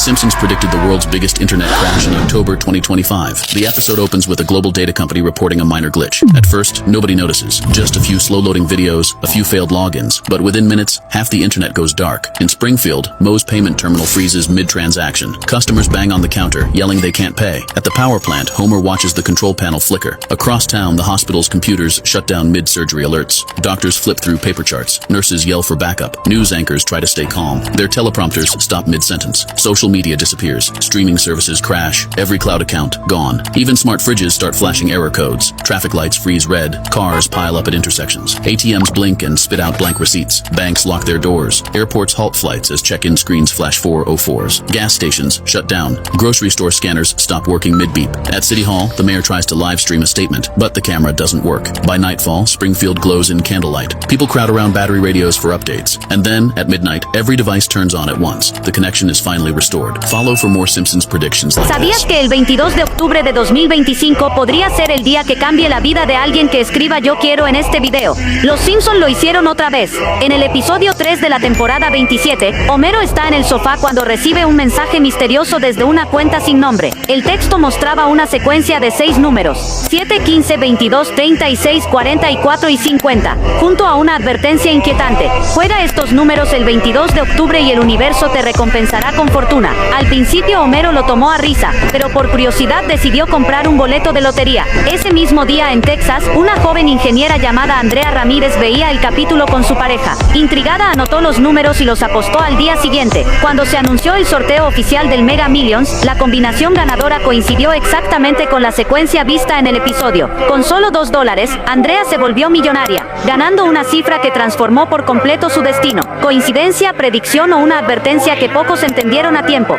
Simpsons predicted the world's biggest internet crash in October 2025. The episode opens with a global data company reporting a minor glitch. At first, nobody notices. Just a few slow-loading videos, a few failed logins. But within minutes, half the internet goes dark. In Springfield, Moe's payment terminal freezes mid-transaction. Customers bang on the counter, yelling they can't pay. At the power plant, Homer watches the control panel flicker. Across town, the hospital's computers shut down mid-surgery alerts. Doctors flip through paper charts. Nurses yell for backup. News anchors try to stay calm. Their teleprompters stop mid-sentence. Social media disappears. Streaming services crash. Every cloud account gone. Even smart fridges start flashing error codes. Traffic lights freeze red. Cars pile up at intersections. ATMs blink and spit out blank receipts. Banks lock their doors. Airports halt flights as check-in screens flash 404s. Gas stations shut down. Grocery store scanners stop working mid-beep. At City Hall, the mayor tries to live stream a statement, but the camera doesn't work. By nightfall, Springfield glows in candlelight. People crowd around battery radios for updates. And then, at midnight, every device turns on at once. The connection is finally restored. Follow for more Simpsons predictions like ¿Sabías que el 22 de octubre de 2025 podría ser el día que cambie la vida de alguien que escriba yo quiero en este video? Los Simpsons lo hicieron otra vez. En el episodio 3 de la temporada 27, Homero está en el sofá cuando recibe un mensaje misterioso desde una cuenta sin nombre. El texto mostraba una secuencia de 6 números, 7, 15, 22, 36, 44 y 50, junto a una advertencia inquietante. Juega estos números el 22 de octubre y el universo te recompensará con fortuna. Al principio Homero lo tomó a risa, pero por curiosidad decidió comprar un boleto de lotería. Ese mismo día en Texas, una joven ingeniera llamada Andrea Ramírez veía el capítulo con su pareja. Intrigada anotó los números y los apostó al día siguiente. Cuando se anunció el sorteo oficial del Mega Millions, la combinación ganadora coincidió exactamente con la secuencia vista en el episodio. Con solo $2, Andrea se volvió millonaria, ganando una cifra que transformó por completo su destino. ¿Coincidencia, predicción o una advertencia que pocos entendieron a tiempo?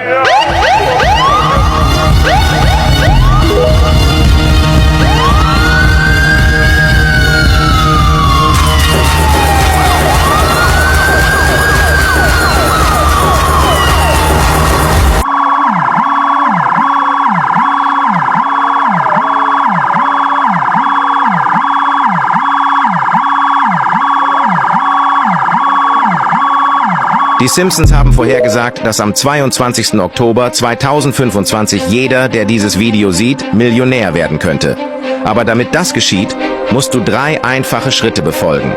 Die Simpsons haben vorhergesagt, dass am 22. Oktober 2025 jeder, der dieses Video sieht, Millionär werden könnte. Aber damit das geschieht, musst du 3 einfache Schritte befolgen.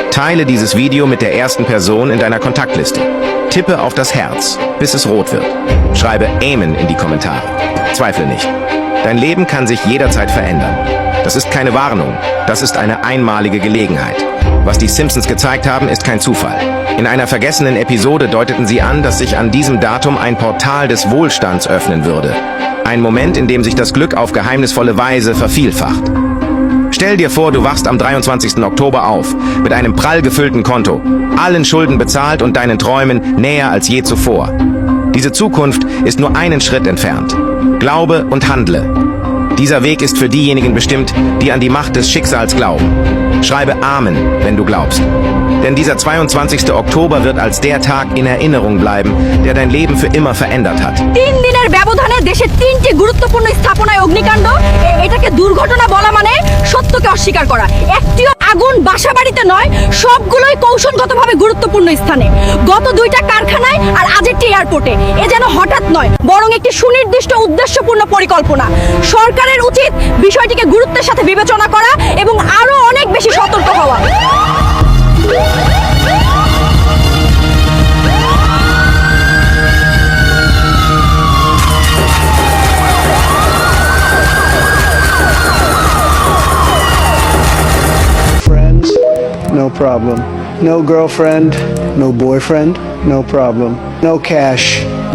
Teile dieses Video mit der ersten Person in deiner Kontaktliste. Tippe auf das Herz, bis es rot wird. Schreibe Amen in die Kommentare. Zweifle nicht. Dein Leben kann sich jederzeit verändern. Das ist keine Warnung, das ist eine einmalige Gelegenheit. Was die Simpsons gezeigt haben, ist kein Zufall. In einer vergessenen Episode deuteten sie an, dass sich an diesem Datum ein Portal des Wohlstands öffnen würde. Ein Moment, in dem sich das Glück auf geheimnisvolle Weise vervielfacht. Stell dir vor, du wachst am 23. Oktober auf, mit einem prall gefüllten Konto, allen Schulden bezahlt und deinen Träumen näher als je zuvor. Diese Zukunft ist nur einen Schritt entfernt. Glaube und handle. Dieser Weg ist für diejenigen bestimmt, die an die Macht des Schicksals glauben. Schreibe Amen, wenn du glaubst. Denn dieser 22. Oktober wird als der Tag in Erinnerung bleiben, der dein Leben für immer verändert hat. 3 দিনের ব্যবধানে দেশে 3টি গুরুত্বপূর্ণ স্থাপনায় অগ্নিকাণ্ড। এটাকে দুর্ঘটনা বলা মানে সত্যকে অস্বীকার করা। একটিও আগুন বাসাবাড়িতে নয়, সবগুলোই কৌশলগতভাবে গুরুত্বপূর্ণ স্থানে। গত 2টা কারখানায় আর আজেরটি এয়ারপোর্টে। এ যেন হঠাৎ নয়, বরং একটি সুনির্দিষ্ট উদ্দেশ্যপূর্ণ পরিকল্পনা। সরকারের উচিত বিষয়টিকে গুরুত্বের সাথে বিবেচনা করা এবং আরো অনেক বেশি সতর্ক হওয়া। Friends, no problem. No girlfriend, no boyfriend, no problem. No cash,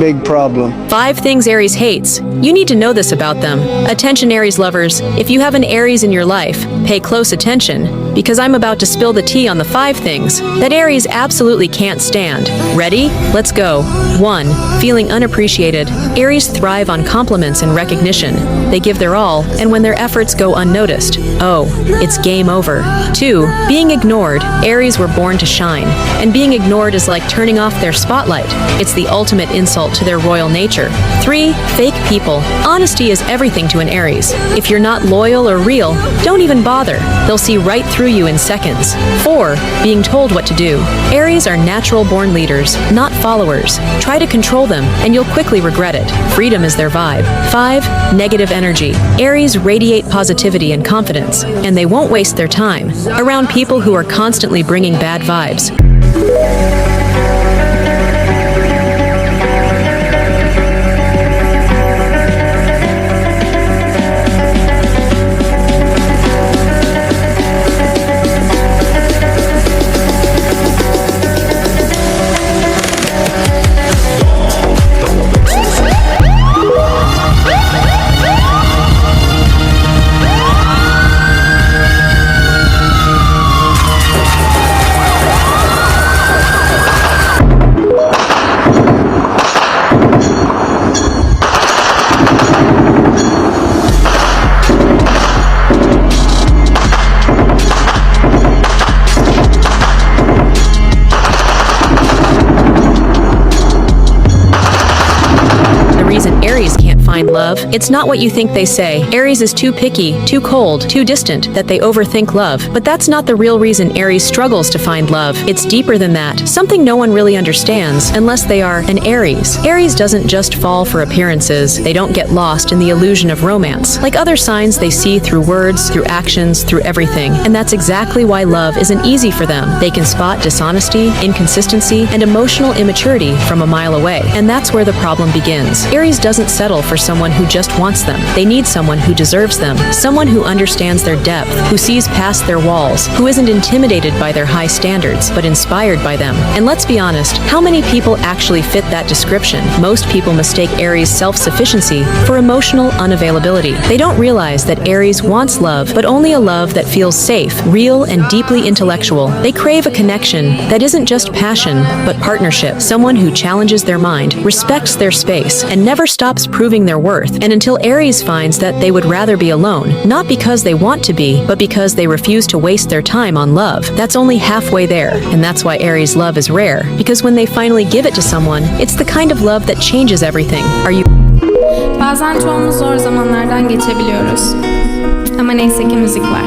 big problem. 5 things Aries hates. You need to know this about them. Attention Aries lovers, if you have an Aries in your life, pay close attention, because I'm about to spill the tea on the 5 things that Aries absolutely can't stand. Ready? Let's go. 1. Feeling unappreciated. Aries thrive on compliments and recognition. They give their all, and when their efforts go unnoticed, oh, it's game over. 2. Being ignored. Aries were born to shine, and being ignored is like turning off their spotlight. It's the ultimate insult default to their royal nature. 3. Fake people. Honesty is everything to an Aries. If you're not loyal or real, don't even bother. They'll see right through you in seconds. 4. Being told what to do. Aries are natural-born leaders, not followers. Try to control them, and you'll quickly regret it. Freedom is their vibe. 5. Negative energy. Aries radiate positivity and confidence, and they won't waste their time around people who are constantly bringing bad vibes. Love. It's not what you think they say. Aries is too picky, too cold, too distant, that they overthink love. But that's not the real reason Aries struggles to find love. It's deeper than that. Something no one really understands unless they are an Aries. Aries doesn't just fall for appearances. They don't get lost in the illusion of romance. Like other signs, they see through words, through actions, through everything. And that's exactly why love isn't easy for them. They can spot dishonesty, inconsistency, and emotional immaturity from a mile away. And that's where the problem begins. Aries doesn't settle for someone who just wants them. They need someone who deserves them, someone who understands their depth, who sees past their walls, who isn't intimidated by their high standards, but inspired by them. And let's be honest, how many people actually fit that description? Most people mistake Aries' self-sufficiency for emotional unavailability. They don't realize that Aries wants love, but only a love that feels safe, real, and deeply intellectual. They crave a connection that isn't just passion, but partnership. Someone who challenges their mind, respects their space, and never stops proving their worth. And until Aries finds that they would rather be alone, not because they want to be, but because they refuse to waste their time on love, that's only halfway there. And that's why Aries love is rare, because when they finally give it to someone, it's the kind of love that changes everything. Are you... Bazen çoğumuz zor zamanlardan geçebiliyoruz. Ama neyse ki müzik var.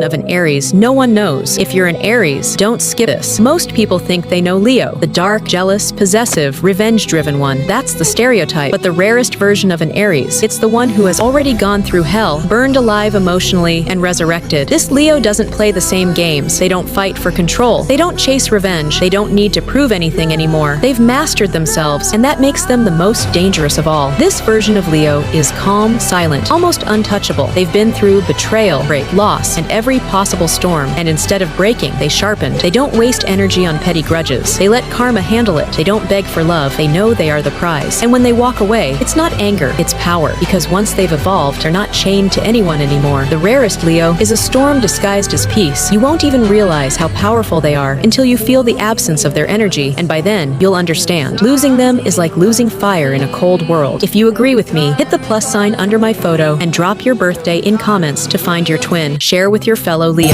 Of an Aries no one knows. If you're an Aries, don't skip this. Most people think they know Leo, the dark, jealous, possessive, revenge-driven one. That's the stereotype. But the rarest version of an Aries, it's the one who has already gone through hell, burned alive emotionally, and resurrected. This Leo doesn't play the same games. They don't fight for control. They don't chase revenge. They don't need to prove anything anymore. They've mastered themselves, and that makes them the most dangerous of all. This version of Leo is calm, silent, almost untouchable. They've been through betrayal, loss, and every possible storm, and instead of breaking, they sharpened. They don't waste energy on petty grudges. They let karma handle it. They don't beg for love. They know they are the prize. And when they walk away, it's not anger, it's power. Because once they've evolved, they're not chained to anyone anymore. The rarest Leo is a storm disguised as peace. You won't even realize how powerful they are until you feel the absence of their energy, and by then, you'll understand. Losing them is like losing fire in a cold world. If you agree with me, hit the plus sign under my photo and drop your birthday in comments to find your twin. Share with your fellow Leos.